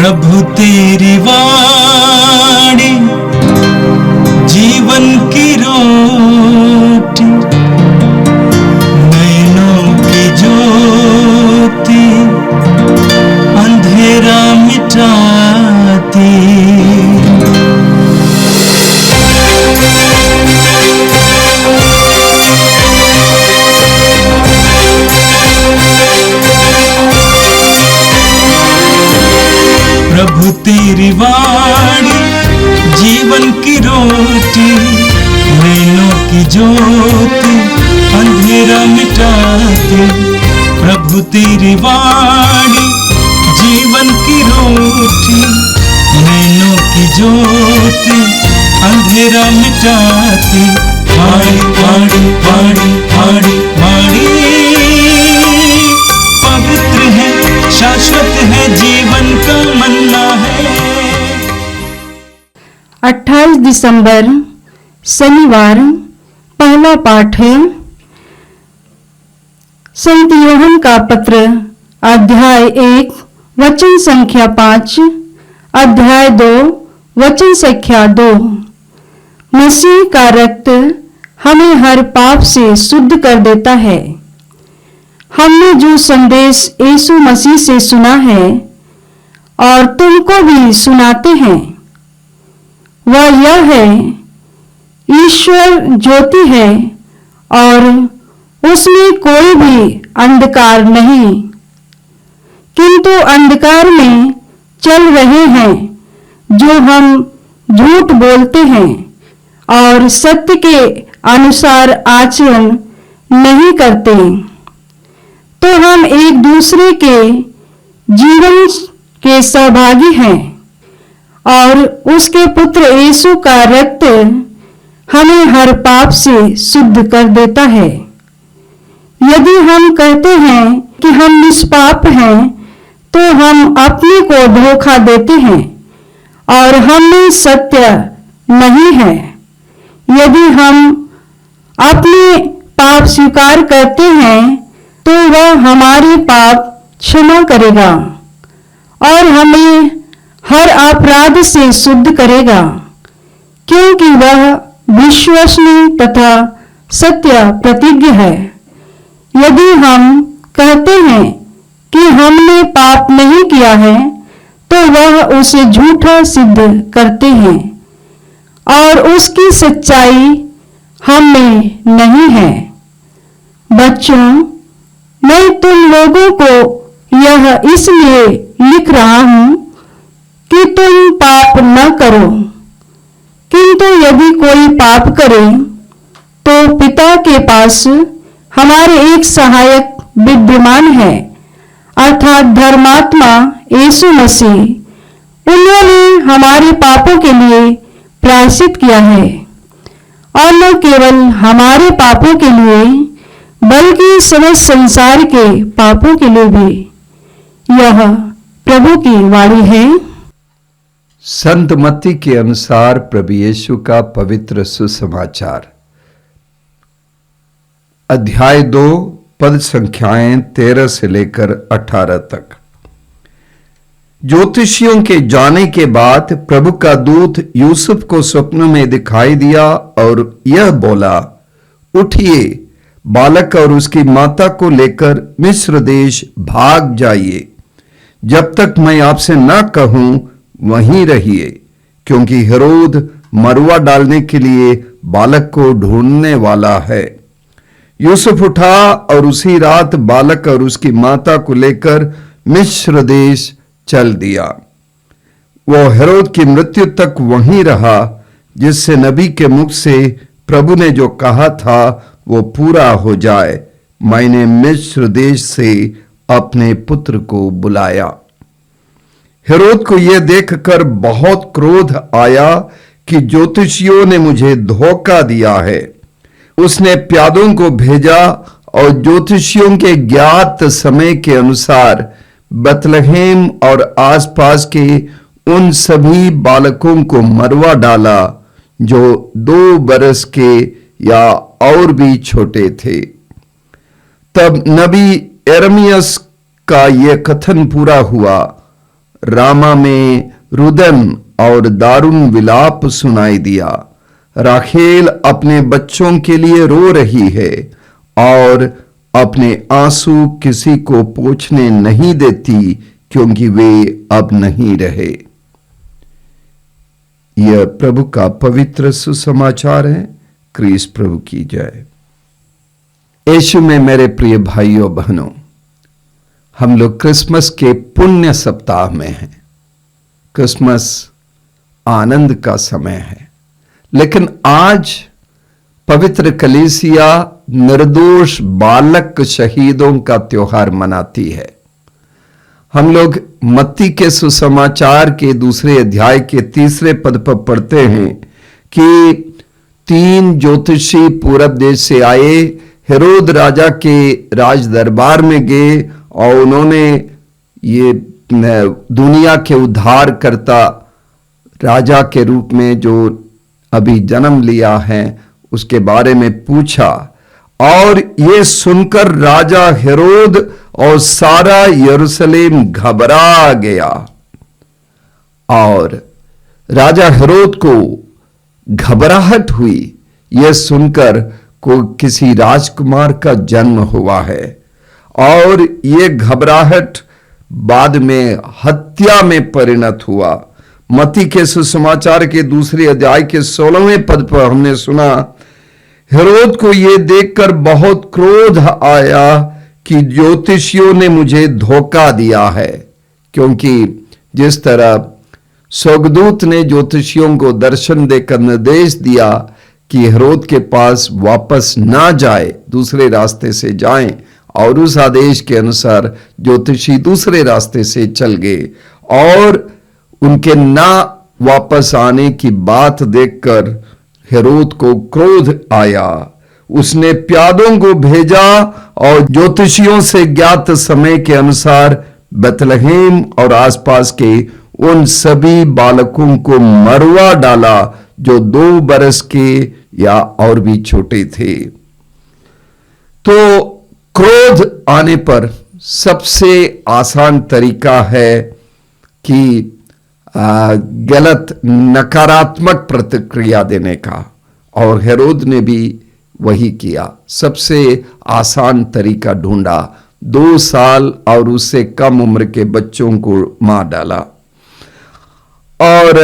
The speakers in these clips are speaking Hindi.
प्रभु तेरी वाणी जीवन की रोटी, नैनों की ज्योति अंधेरा मिटाती। प्रभु तेरी वाणी जीवन की रोटी, नैनों की ज्योति अंधेरा मिटाती। प्रभु तेरी वाणी जीवन की रोटी, नैनों की ज्योति अंधेरा मिटाती। वाणी वाणी वाणी वाणी वाणी पवित्र है, शाश्वत है, जीवन का मन्ना है। 28 दिसंबर शनिवार। पहला पाठ है संत यूहन्ना का पत्र, अध्याय 1 वचन संख्या 5, अध्याय 2 वचन संख्या 2। मसीह का रक्त हमें हर पाप से शुद्ध कर देता है। हमने जो संदेश यीशु मसीह से सुना है और तुमको भी सुनाते हैं, वह यह है, ईश्वर ज्योति है और उसमें कोई भी अंधकार नहीं, किंतु अंधकार में चल रहे हैं जो हम झूठ बोलते हैं और सत्य के अनुसार आचरण नहीं करते। तो हम एक दूसरे के जीवन के सहभागी हैं और उसके पुत्र यीशु का रक्त हमें हर पाप से शुद्ध कर देता है। यदि हम कहते हैं कि हम निष्पाप हैं, तो हम अपने को धोखा देते हैं और हमें सत्य नहीं है। यदि हम अपने पाप स्वीकार करते हैं, तो वह हमारे पाप क्षमा करेगा और हमें हर अपराध से शुद्ध करेगा, क्योंकि वह विश्वसनीय तथा सत्य प्रतिज्ञ है। यदि हम कहते हैं कि हमने पाप नहीं किया है, तो वह उसे झूठा सिद्ध करते हैं और उसकी सच्चाई हम में नहीं है। बच्चों, मैं तुम लोगों को यह इसलिए लिख रहा हूं कि तुम पाप न करो, किंतु यदि कोई पाप करे तो पिता के पास हमारे एक सहायक विद्यमान है, अर्थात धर्मात्मा यीशु मसीह। उन्होंने हमारे पापों के लिए प्रायश्चित किया है, और न केवल हमारे पापों के लिए बल्कि समस्त संसार के पापों के लिए भी। यह प्रभु की वाणी है। संत मत्ती के अनुसार प्रभु यीशु का पवित्र सुसमाचार, अध्याय 2 पद संख्याएं 13 से लेकर 18 तक। ज्योतिषियों के जाने के बाद प्रभु का दूत यूसुफ को स्वप्न में दिखाई दिया और यह बोला, उठिए, बालक और उसकी माता को लेकर मिस्र देश भाग जाइए, जब तक मैं आपसे न कहूं वहीं रहिए, क्योंकि हेरोद मरवा डालने के लिए बालक को ढूंढने वाला है। यूसुफ उठा और उसी रात बालक और उसकी माता को लेकर मिस्र देश चल दिया। वो हेरोद की मृत्यु तक वहीं रहा, जिससे नबी के मुख से प्रभु ने जो कहा था वो पूरा हो जाए, मैंने मिस्र देश से अपने पुत्र को बुलाया। हेरोद को यह देखकर बहुत क्रोध आया कि ज्योतिषियों ने मुझे धोखा दिया है। उसने प्यादों को भेजा और ज्योतिषियों के ज्ञात समय के अनुसार बतलहेम और आसपास के उन सभी बालकों को मरवा डाला जो 2 बरस के या और भी छोटे थे। तब नबी यिर्मयाह का यह कथन पूरा हुआ, रामा में रुदन और दारुण विलाप सुनाई दिया। राखेल अपने बच्चों के लिए रो रही है और अपने आंसू किसी को पोंछने नहीं देती, क्योंकि वे अब नहीं रहे। यह प्रभु का पवित्र सुसमाचार है। क्रीस्त प्रभु की जय। यीशु में मेरे प्रिय भाइयों बहनों, हम लोग क्रिसमस के पुण्य सप्ताह में हैं। क्रिसमस आनंद का समय है, लेकिन आज पवित्र कलीसिया निर्दोष बालक शहीदों का त्योहार मनाती है। हम लोग मत्ती के सुसमाचार के 2 अध्याय के 3 पद पर पढ़ते हैं कि 3 ज्योतिषी पूरब देश से आए, हेरोद राजा के राज दरबार में गए और उन्होंने ये दुनिया के उद्धारकर्ता राजा के रूप में जो अभी जन्म लिया है उसके बारे में पूछा। और ये सुनकर राजा हेरोद और सारा यरूशलेम घबरा गया। और राजा हेरोद को घबराहट हुई यह सुनकर को किसी राजकुमार का जन्म हुआ है, और ये घबराहट बाद में हत्या में परिणत हुआ। मत्ती के सुसमाचार के 2 अध्याय के 16वें पद पर हमने सुना, हेरोद को यह देखकर बहुत क्रोध आया कि ज्योतिषियों ने मुझे धोखा दिया है, क्योंकि जिस तरह स्वर्गदूत ने ज्योतिषियों को दर्शन देकर निर्देश दिया कि हेरोद के पास वापस ना जाए, दूसरे रास्ते से जाएं, और उस आदेश के अनुसार ज्योतिषी दूसरे रास्ते से चल गए। और उनके ना वापस आने की बात देखकर हेरोद को क्रोध आया। उसने प्यादों को भेजा और ज्योतिषियों से ज्ञात समय के अनुसार बेतलहम और आसपास के उन सभी बालकों को मरवा डाला जो 2 बरस के या और भी छोटे थे। तो क्रोध आने पर सबसे आसान तरीका है कि गलत नकारात्मक प्रतिक्रिया देने का, और हेरोद ने भी वही किया। सबसे आसान तरीका ढूंढा, 2 साल और उससे कम उम्र के बच्चों को मार डाला। और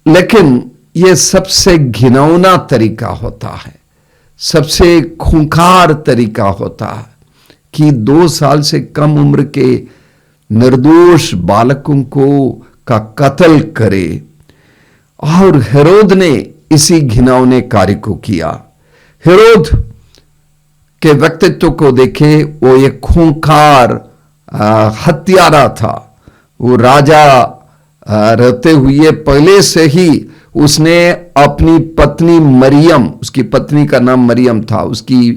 लेकिन यह सबसे घिनौना तरीका होता है, सबसे खूंखार तरीका होता है कि 2 साल से कम उम्र के निर्दोष बालकों को का कत्ल करे। और हेरोद ने इसी घिनौने कार्य को किया। हेरोद के व्यक्तित्व को देखे, वो एक खूंखार हत्यारा था। वो राजा रहते हुए पहले से ही उसने अपनी पत्नी मरियम, उसकी पत्नी का नाम मरियम था, उसकी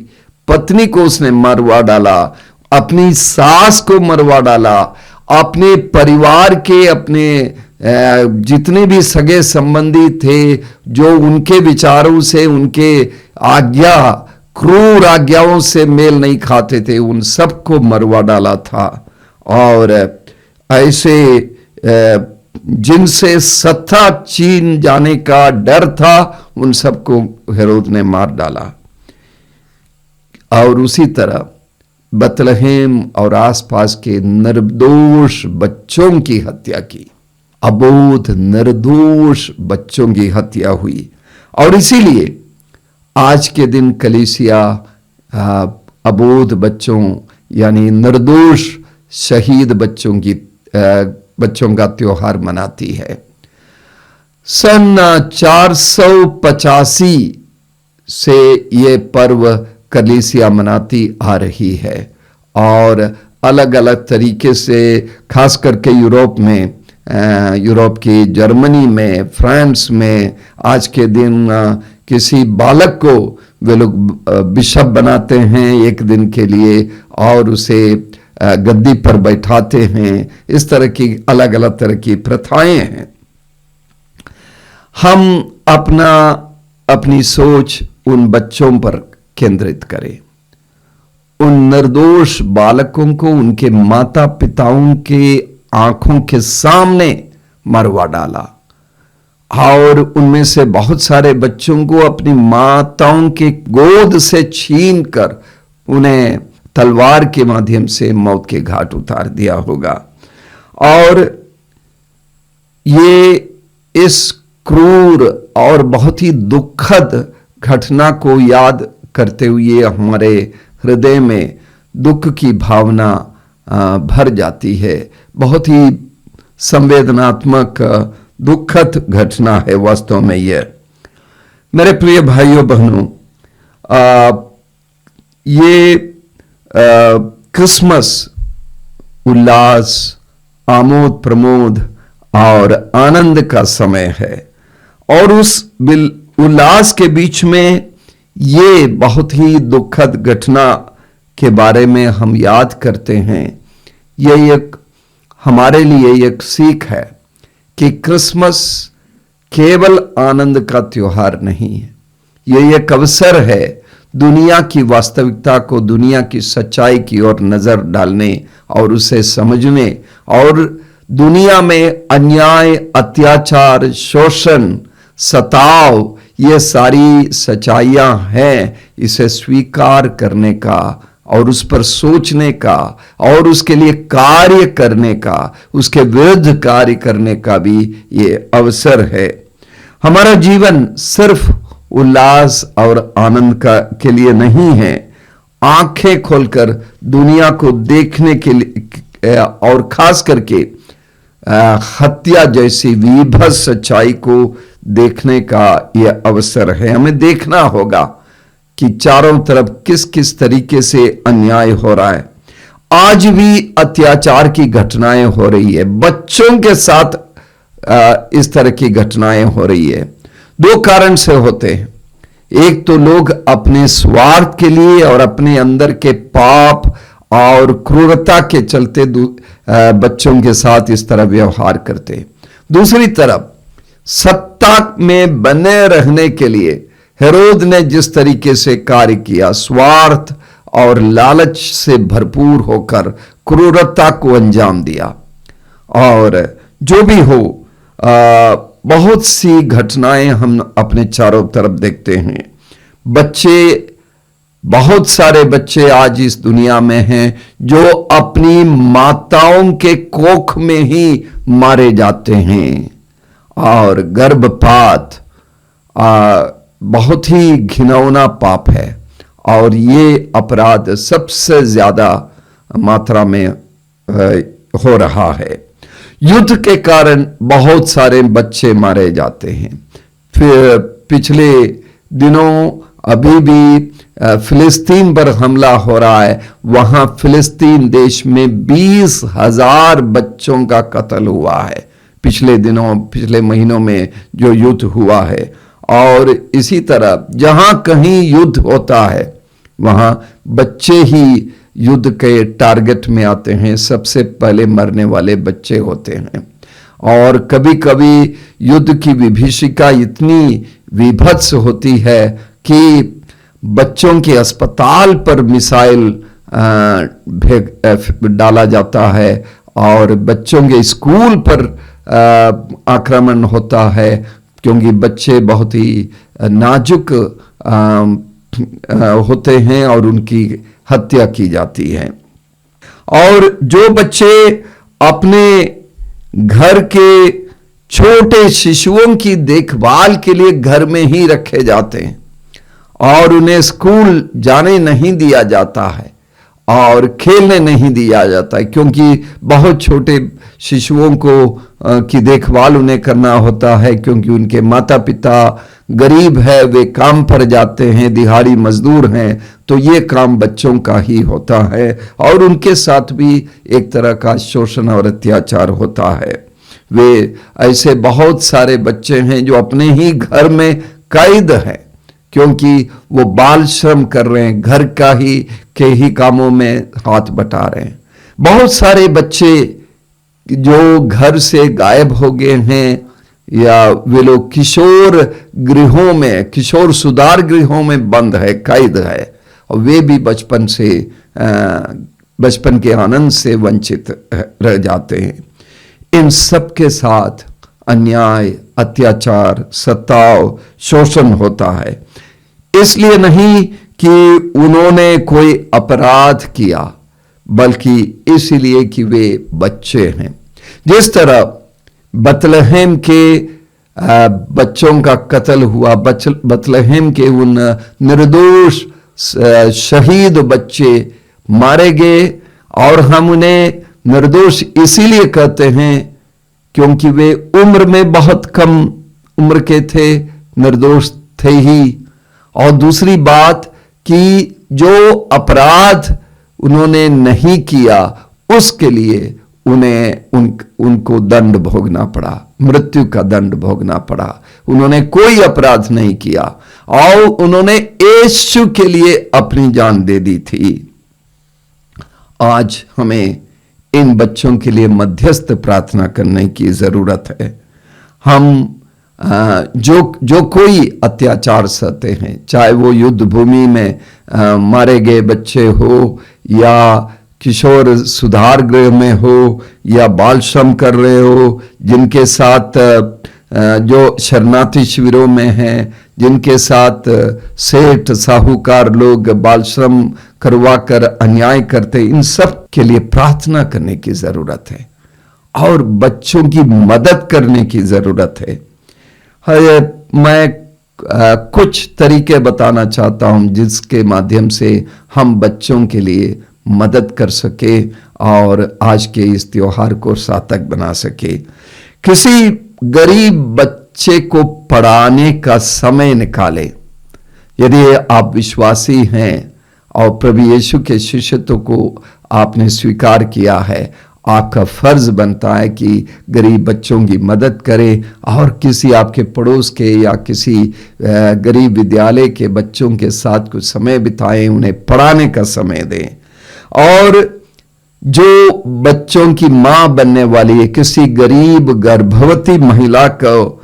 पत्नी को उसने मरवा डाला, अपनी सास को मरवा डाला, अपने परिवार के अपने जितने भी सगे संबंधी थे जो उनके विचारों से, उनके क्रूर आज्ञाओं से मेल नहीं खाते थे, उन सबको मरवा डाला था। और ऐसे जिनसे सत्ता छीन जाने का डर था, उन सबको हेरोद ने मार डाला। और उसी तरह बेतलहम और आसपास के निर्दोष बच्चों की हत्या की। अबोध निर्दोष बच्चों की हत्या हुई। और इसीलिए आज के दिन कलीसिया अबोध बच्चों यानी निर्दोष शहीद बच्चों का त्योहार मनाती है। सन 485 से ये पर्व कलीसिया मनाती आ रही है, और अलग अलग तरीके से खास करके यूरोप की जर्मनी में, फ्रांस में आज के दिन किसी बालक को वे लोग बिशप बनाते हैं 1 दिन के लिए, और उसे गद्दी पर बैठाते हैं। इस तरह की अलग अलग तरह की प्रथाएं हैं। हम अपनी सोच उन बच्चों पर केंद्रित करें, उन निर्दोष बालकों को उनके माता पिताओं के आंखों के सामने मरवा डाला और उनमें से बहुत सारे बच्चों को अपनी माताओं के गोद से छीनकर उन्हें तलवार के माध्यम से मौत के घाट उतार दिया होगा। और ये इस क्रूर और बहुत ही दुखद घटना को याद करते हुए हमारे हृदय में दुख की भावना भर जाती है। बहुत ही संवेदनात्मक दुखद घटना है वास्तव में यह। मेरे प्रिय भाइयों बहनों, ये क्रिसमस उल्लास, आमोद प्रमोद और आनंद का समय है और उस उल्लास के बीच में ये बहुत ही दुखद घटना के बारे में हम याद करते हैं। यह एक हमारे लिए एक सीख है कि क्रिसमस केवल आनंद का त्योहार नहीं है, यह एक अवसर है दुनिया की वास्तविकता को, दुनिया की सच्चाई की ओर नजर डालने और उसे समझने और दुनिया में अन्याय, अत्याचार, शोषण, सताव, ये सारी सच्चाइयां हैं, इसे स्वीकार करने का और उस पर सोचने का और उसके लिए कार्य करने का, उसके विरुद्ध कार्य करने का भी ये अवसर है। हमारा जीवन सिर्फ उल्लास और आनंद के लिए नहीं है। आंखें खोलकर दुनिया को देखने के लिए और खास करके हत्या जैसी विभत्स सच्चाई को देखने का यह अवसर है। हमें देखना होगा कि चारों तरफ किस किस तरीके से अन्याय हो रहा है। आज भी अत्याचार की घटनाएं हो रही है, बच्चों के साथ इस तरह की घटनाएं हो रही है। दो कारण से होते हैं। एक तो लोग अपने स्वार्थ के लिए और अपने अंदर के पाप और क्रूरता के चलते बच्चों के साथ इस तरह व्यवहार करते हैं। दूसरी तरफ सत्ता में बने रहने के लिए हेरोद ने जिस तरीके से कार्य किया, स्वार्थ और लालच से भरपूर होकर क्रूरता को अंजाम दिया। और जो भी हो, बहुत सी घटनाएं हम अपने चारों तरफ देखते हैं। बच्चे, बहुत सारे बच्चे आज इस दुनिया में हैं जो अपनी माताओं के कोख में ही मारे जाते हैं। और गर्भपात बहुत ही घिनौना पाप है और ये अपराध सबसे ज्यादा मात्रा में हो रहा है। युद्ध के कारण बहुत सारे बच्चे मारे जाते हैं। फिर पिछले दिनों अभी भी फिलिस्तीन पर हमला हो रहा है, वहां फिलिस्तीन देश में 20,000 बच्चों का कत्ल हुआ है पिछले दिनों, पिछले महीनों में जो युद्ध हुआ है। और इसी तरह जहां कहीं युद्ध होता है वहां बच्चे ही युद्ध के टारगेट में आते हैं, सबसे पहले मरने वाले बच्चे होते हैं। और कभी कभी युद्ध की विभीषिका इतनी विभत्स होती है कि बच्चों के अस्पताल पर मिसाइल डाला जाता है और बच्चों के स्कूल पर आक्रमण होता है, क्योंकि बच्चे बहुत ही नाजुक होते हैं और उनकी हत्या की जाती है। और जो बच्चे अपने घर के छोटे शिशुओं की देखभाल के लिए घर में ही रखे जाते हैं और उन्हें स्कूल जाने नहीं दिया जाता है और खेलने नहीं दिया जाता है, क्योंकि बहुत छोटे शिशुओं को की देखभाल उन्हें करना होता है, क्योंकि उनके माता पिता गरीब है, वे काम पर जाते हैं, दिहाड़ी मजदूर हैं, तो ये काम बच्चों का ही होता है और उनके साथ भी एक तरह का शोषण और अत्याचार होता है। वे ऐसे बहुत सारे बच्चे हैं जो अपने ही घर में कैद हैं, क्योंकि वो बाल श्रम कर रहे हैं, घर का ही के ही कामों में हाथ बटा रहे हैं। बहुत सारे बच्चे जो घर से गायब हो गए हैं या वे लोग किशोर गृहों में, किशोर सुधार गृहों में बंद है, कैद है, और वे भी बचपन के आनंद से वंचित रह जाते हैं। इन सब के साथ अन्याय, अत्याचार, सताव, शोषण होता है। इसलिए नहीं कि उन्होंने कोई अपराध किया, बल्कि इसलिए कि वे बच्चे हैं। जिस तरह बतलहम के बच्चों का कत्ल हुआ, बतलहम के उन निर्दोष शहीद बच्चे मारे गए, और हम उन्हें निर्दोष इसीलिए कहते हैं क्योंकि वे उम्र में बहुत कम उम्र के थे, निर्दोष थे ही। और दूसरी बात कि जो अपराध उन्होंने नहीं किया उसके लिए उनको दंड भोगना पड़ा, मृत्यु का दंड भोगना पड़ा। उन्होंने कोई अपराध नहीं किया और उन्होंने यीशु के लिए अपनी जान दे दी थी। आज हमें इन बच्चों के लिए मध्यस्थ प्रार्थना करने की जरूरत है। हम जो कोई अत्याचार सहते हैं, चाहे वो युद्ध भूमि में मारे गए बच्चे हो, या किशोर सुधार गृह में हो, या बाल श्रम कर रहे हो, जिनके साथ जो शरणार्थी शिविरों में हैं, जिनके साथ सेठ साहूकार लोग बाल श्रम करवा कर अन्याय करते, इन सब के लिए प्रार्थना करने की जरूरत है और बच्चों की मदद करने की जरूरत है। मैं कुछ तरीके बताना चाहता हूं जिसके माध्यम से हम बच्चों के लिए मदद कर सके और आज के इस त्योहार को सार्थक बना सके। किसी गरीब बच्चे को पढ़ाने का समय निकाले। यदि आप विश्वासी हैं और प्रभु यीशु के शिष्यत्व को आपने स्वीकार किया है, आपका फर्ज बनता है कि गरीब बच्चों की मदद करें और किसी आपके पड़ोस के या किसी गरीब विद्यालय के बच्चों के साथ कुछ समय बिताएं, उन्हें पढ़ाने का समय दें। और जो बच्चों की मां बनने वाली है, किसी गरीब गर्भवती महिला को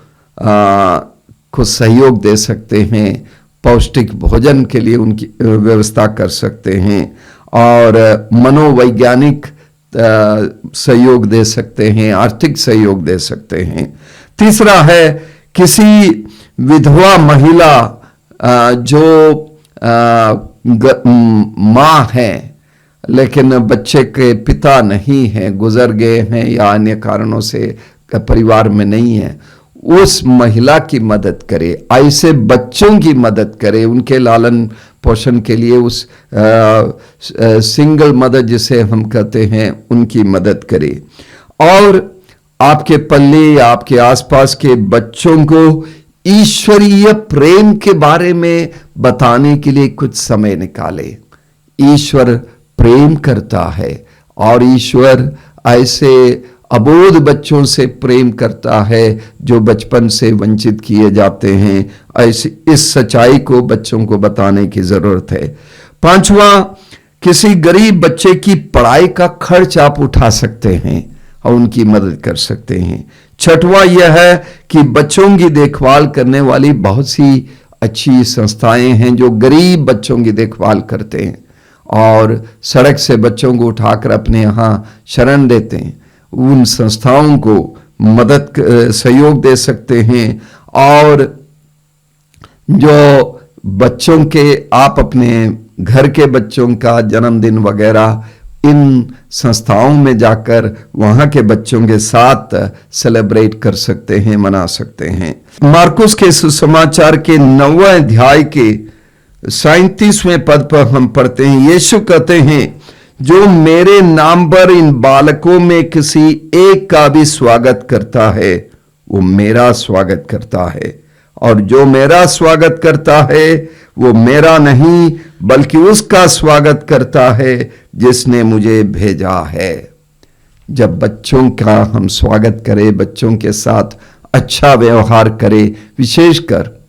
सहयोग दे सकते हैं, पौष्टिक भोजन के लिए उनकी व्यवस्था कर सकते हैं और मनोवैज्ञानिक सहयोग दे सकते हैं, आर्थिक सहयोग दे सकते हैं। तीसरा है किसी विधवा महिला जो मां है लेकिन बच्चे के पिता नहीं है, गुजर गए हैं या अन्य कारणों से परिवार में नहीं है, उस महिला की मदद करे, ऐसे बच्चों की मदद करे, उनके लालन पोषण के लिए उस सिंगल मदर जिसे हम कहते हैं उनकी मदद करे। और आपके पल्ले या आपके आसपास के बच्चों को ईश्वरीय प्रेम के बारे में बताने के लिए कुछ समय निकाले। ईश्वर प्रेम करता है और ईश्वर ऐसे अबोध बच्चों से प्रेम करता है जो बचपन से वंचित किए जाते हैं। ऐसी इस सच्चाई को बच्चों को बताने की जरूरत है। पांचवा, किसी गरीब बच्चे की पढ़ाई का खर्च आप उठा सकते हैं और उनकी मदद कर सकते हैं। छठवां यह है कि बच्चों की देखभाल करने वाली बहुत सी अच्छी संस्थाएं हैं जो गरीब बच्चों की देखभाल करते हैं और सड़क से बच्चों को उठाकर अपने यहाँ शरण देते हैं। उन संस्थाओं को मदद सहयोग दे सकते हैं। और जो बच्चों के आप अपने घर के बच्चों का जन्मदिन वगैरह इन संस्थाओं में जाकर वहां के बच्चों के साथ सेलिब्रेट कर सकते हैं, मना सकते हैं। मार्कुस के सुसमाचार के 9वें अध्याय के 37वें पद पर हम पढ़ते हैं, यीशु कहते हैं, जो मेरे नाम पर इन बालकों में किसी एक का भी स्वागत करता है वो मेरा स्वागत करता है, और जो मेरा स्वागत करता है वो मेरा नहीं बल्कि उसका स्वागत करता है जिसने मुझे भेजा है। जब बच्चों का हम स्वागत करें, बच्चों के साथ अच्छा व्यवहार करें, विशेषकर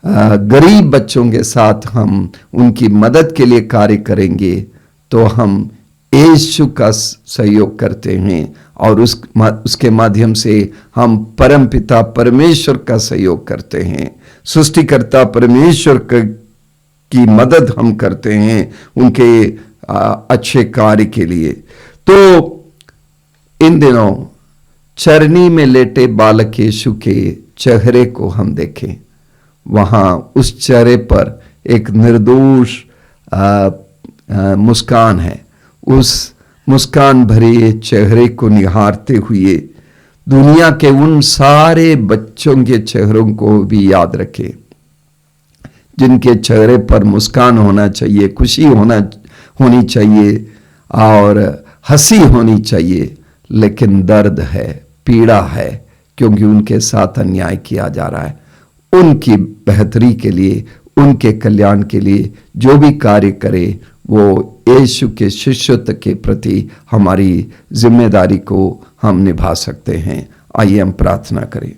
गरीब बच्चों के साथ हम उनकी मदद के लिए कार्य करेंगे तो हम यीशु का सहयोग करते हैं और उसके माध्यम से हम परमपिता परमेश्वर का सहयोग करते हैं। सृष्टिकर्ता परमेश्वर की मदद हम करते हैं उनके अच्छे कार्य के लिए। तो इन दिनों चरनी में लेटे बालक यीशु के चेहरे को हम देखें, वहां उस चेहरे पर एक निर्दोष मुस्कान है। उस मुस्कान भरे चेहरे को निहारते हुए दुनिया के उन सारे बच्चों के चेहरों को भी याद रखें जिनके चेहरे पर मुस्कान होना चाहिए, खुशी होनी चाहिए और हंसी होनी चाहिए, लेकिन दर्द है, पीड़ा है, क्योंकि उनके साथ अन्याय किया जा रहा है। उनकी बेहतरी के लिए, उनके कल्याण के लिए जो भी कार्य करे, वो यीशु के शिष्यत्व के प्रति हमारी जिम्मेदारी को हम निभा सकते हैं। आइए हम प्रार्थना करें।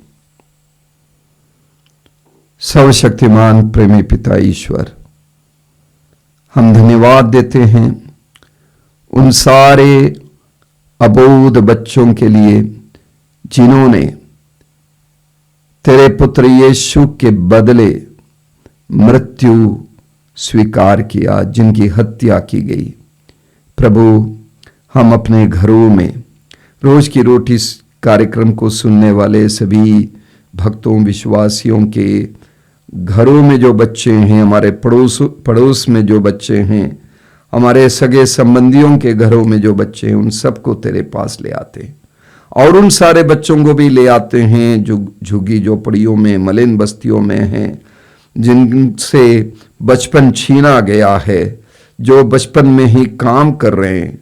सर्वशक्तिमान प्रेमी पिता ईश्वर, हम धन्यवाद देते हैं उन सारे अबोध बच्चों के लिए जिन्होंने तेरे पुत्र यीशु के बदले मृत्यु स्वीकार किया, जिनकी हत्या की गई। प्रभु, हम अपने घरों में रोज की रोटी कार्यक्रम को सुनने वाले सभी भक्तों, विश्वासियों के घरों में जो बच्चे हैं, हमारे पड़ोस में जो बच्चे हैं, हमारे सगे संबंधियों के घरों में जो बच्चे हैं, उन सबको तेरे पास ले आते हैं। और उन सारे बच्चों को भी ले आते हैं जो झुग्गी झोपड़ियों में, मलिन बस्तियों में हैं, जिनसे बचपन छीना गया है, जो बचपन में ही काम कर रहे हैं,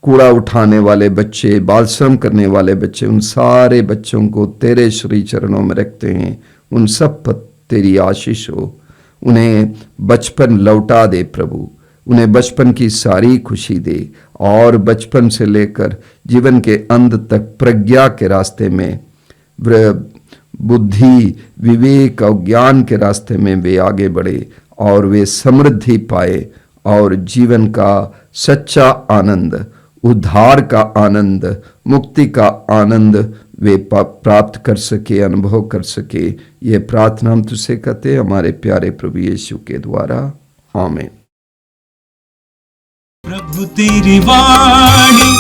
कूड़ा उठाने वाले बच्चे, बाल श्रम करने वाले बच्चे, उन सारे बच्चों को तेरे श्री चरणों में रखते हैं। उन सब पर तेरी आशीष हो, उन्हें बचपन लौटा दे प्रभु, उन्हें बचपन की सारी खुशी दे, और बचपन से लेकर जीवन के अंत तक प्रज्ञा के रास्ते में, बुद्धि, विवेक और ज्ञान के रास्ते में वे आगे बढ़े और वे समृद्धि पाए, और जीवन का सच्चा आनंद, उद्धार का आनंद, मुक्ति का आनंद वे प्राप्त कर सके, अनुभव कर सके। ये प्रार्थना हम तुझसे कहते हैं हमारे प्यारे प्रभु यीशु के द्वारा, आमीन। प्रभु तेरी वाणी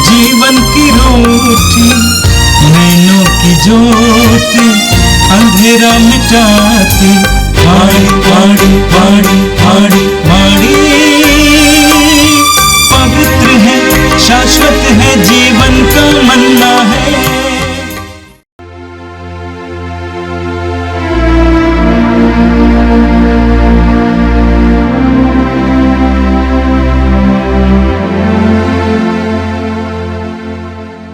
जीवन की रोटी, नैनों की ज्योति अंधेरा मिटाती, वाणी वाणी वाणी वाणी वाणी